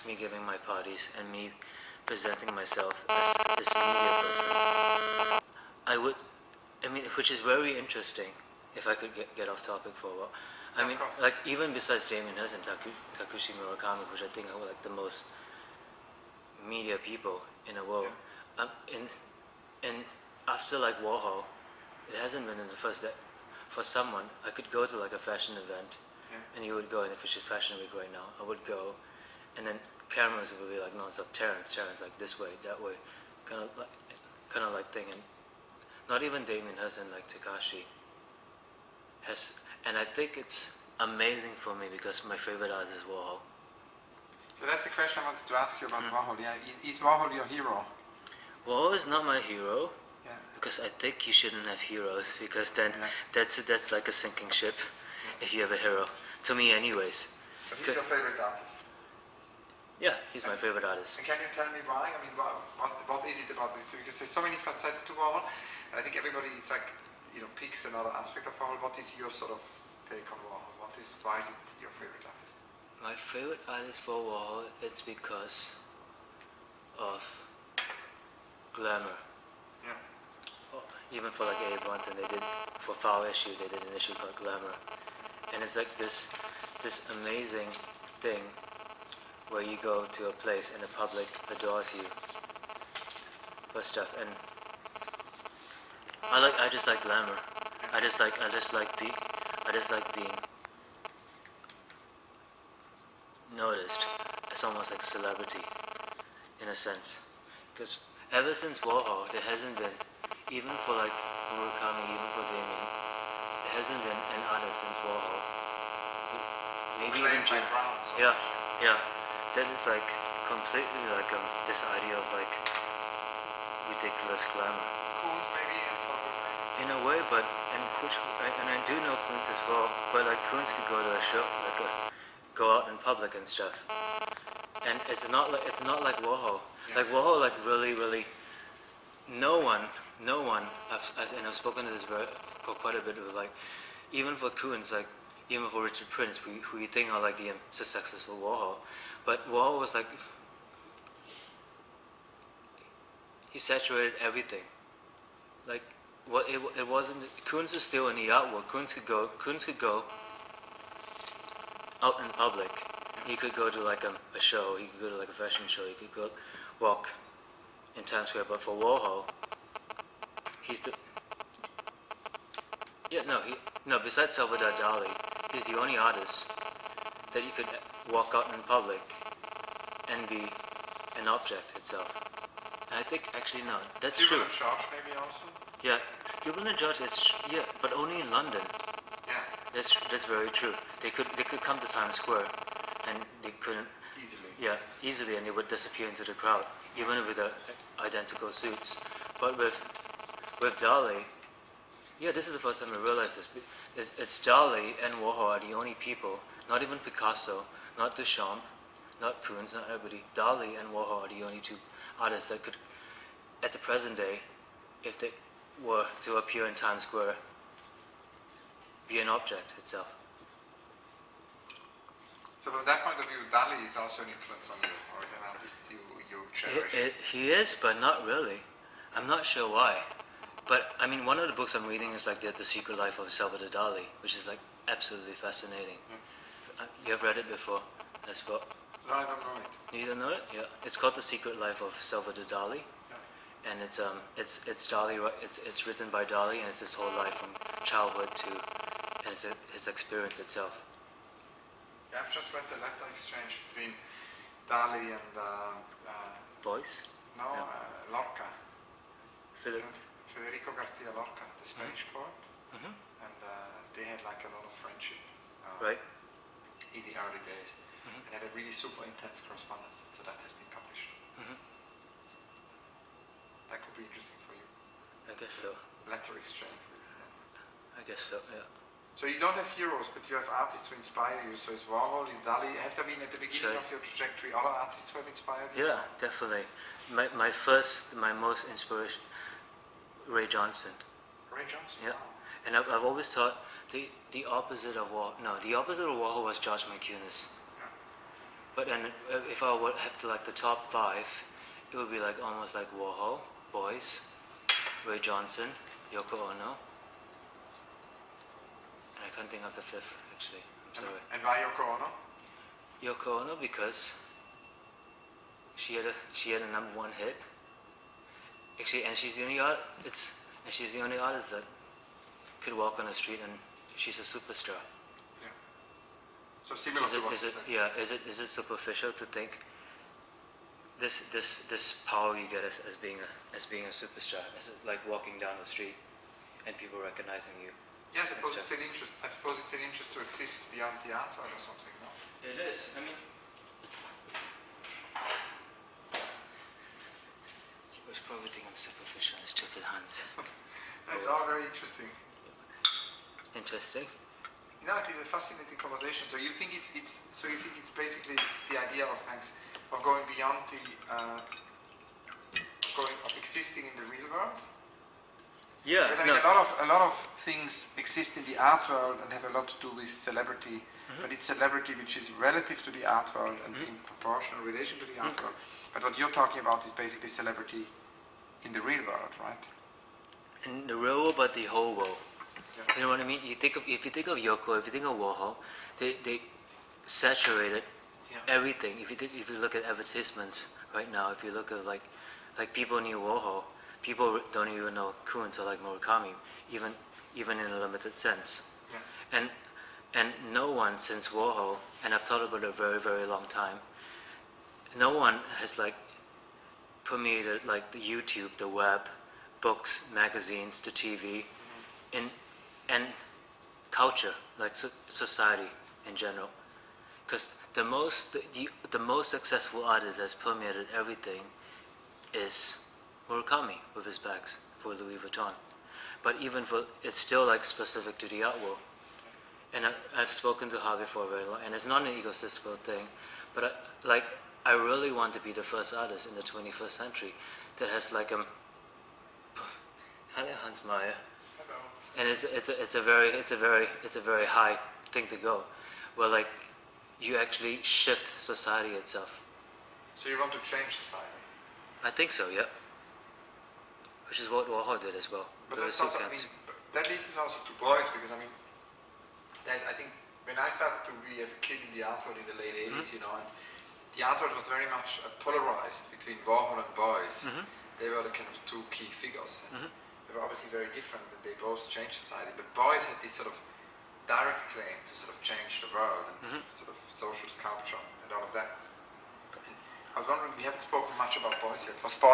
me giving my parties, and me presenting myself as this media person, which is very interesting. If I could get off topic for a while, like even besides Damien Hirst and Takushi Murakami, which I think are like the most media people in the world, and after like Warhol, it hasn't been in the first that for someone I could go to like a fashion event, and you would go, and if it's Fashion Week right now, I would go, and then cameras would be like non-stop, Terence, like this way, that way, kind of like thing, and not even Damien Hirst and like Takashi has, and I think it's amazing for me because my favorite artist is Warhol. So that's the question I wanted to ask you about Warhol. Yeah, is Warhol your hero? Warhol is not my hero. Yeah. Because I think you shouldn't have heroes, because then that's like a sinking ship. Yeah. If you have a hero, to me, anyways. But he's your favorite artist. Yeah, he's my favorite artist. And can you tell me why? I mean, what is it about this? Because there's so many facets to Warhol, and I think everybody, it's like, picks another aspect of Warhol. What is your sort of take on Warhol? Why is it your favorite artist? My favorite artist for Warhol, it's because of glamour. Yeah. Even for like A. Bronson, they did, for Foul Issue, they did an issue called Glamour. And it's like this amazing thing where you go to a place and the public adores you for stuff. And I just like glamour. I just like being noticed as almost like a celebrity in a sense. Because ever since Warhol, there hasn't been, even for like Murakami, even for Damien, there hasn't been an artist since Warhol. Maybe even Jim. Yeah. That is like completely like this idea of like ridiculous glamour. Koons maybe is sort of in a way, but and I do know Koons as well. But like Koons could go to a show, go out in public and stuff. And it's not like Warhol. Yeah. Like Warhol, like really, no one. I've spoken to this for quite a bit. Of like, even for Koons, like even for Richard Prince, who you think are like the successful Warhol, but Warhol was like, he saturated everything. Like it wasn't. Koons is still in the art world. Koons could go out in public. He could go to like a show. He could go to like a fashion show. He could go walk in Times Square. But for Warhol, he's the besides Salvador Dali, he's the only artist that you could walk out in public and be an object itself. And I think actually no, that's true. Cuban and George maybe also. Yeah, Cuban and George. But only in London. Yeah. That's very true. They could come to Times Square, and they couldn't easily. Yeah, easily, and they would disappear into the crowd, even with the identical suits. But with Dali, this is the first time I realized this. It's Dali and Warhol are the only people, not even Picasso, not Duchamp, not Koons, not everybody. Dali and Warhol are the only two artists that could, at the present day, if they were to appear in Times Square, be an object itself. So from that point of view, Dali is also an influence on you, or is an artist you cherish? He is, but not really. I'm not sure why. But I mean, one of the books I'm reading is like the Secret Life of Salvador Dali, which is like absolutely fascinating. You have read it before, this book? No, I don't know it. You don't know it? Yeah. It's called The Secret Life of Salvador Dali. And it's Dali. It's written by Dali, and it's his whole life from childhood to, and it's his experience itself. Yeah, I've just read the letter exchange between Dali and Boyce? No, Lorca. Federico Garcia Lorca, the Spanish poet, and they had like a lot of friendship. Right. In the early days, and had a really super intense correspondence, and so that has been published. That could be interesting for you. I guess so. Letter exchange, really. Yeah. I guess so, yeah. So you don't have heroes, but you have artists who inspire you. So it's Warhol, is Dali. Have there been at the beginning of your trajectory other artists who have inspired you? Yeah, definitely. My most inspiration, Ray Johnson. Ray Johnson. Yeah. Wow. And I've always thought the opposite of Warhol. No, the opposite of Warhol was George McCunis. But then if I would have to like the top 5, it would be like almost like Warhol, Boys, Ray Johnson, Yoko Ono. And I can't think of the 5th actually. I'm sorry. And why Yoko Ono? Yoko Ono because she had a number 1 hit. Actually, and she's the only artist that could walk on the street and she's a superstar. Yeah. So similar to what you said. Yeah, is it superficial to think this power you get as being a superstar, as like walking down the street and people recognizing you? Yeah, I suppose it's an interest to exist beyond the art world or something, no? It is. I mean, you probably think I'm superficial and stupid, Hans. It's all very interesting. Interesting. You know, I think it's a fascinating conversation. So you think it's basically the idea of going beyond of existing in the real world? Yeah. Because I mean, a lot of things exist in the art world and have a lot to do with celebrity, but it's celebrity which is relative to the art world and in proportional relation to the art world. But what you're talking about is basically celebrity in the real world, right? In the real world, but the whole world. Yeah. You know what I mean? If you think of Yoko, if you think of Warhol, they saturated everything. If you look at advertisements right now, if you look at like people knew Warhol, people don't even know Kunz or like Murakami, even in a limited sense. Yeah. And no one since Warhol, and I've thought about it a very, very long time, no one has like permeated like the YouTube, the web, books, magazines, the TV, and culture, like society in general. Because the most successful artist that's permeated everything is Murakami with his bags for Louis Vuitton. But it's still like specific to the art world. And I've spoken to Harvey for a very long, and it's not an egotistical thing, but I really want to be the first artist in the 21st century that has like hello Hans Meyer. Hello. And it's a very high thing to go, where like you actually shift society itself. So you want to change society? I think so, yeah. Which is what Warhol did as well. But that's also, I mean, that leads us also to Boys, because I mean, I think when I started to be as a kid in the art world in the late 80s, you know, and the art world was very much polarized between Warhol and Boys. They were the kind of 2 key figures. And they were obviously very different, and they both changed society. But Boys had this sort of direct claim to sort of change the world and sort of social sculpture and all of that. And I was wondering, we haven't spoken much about Boys yet. Was Boys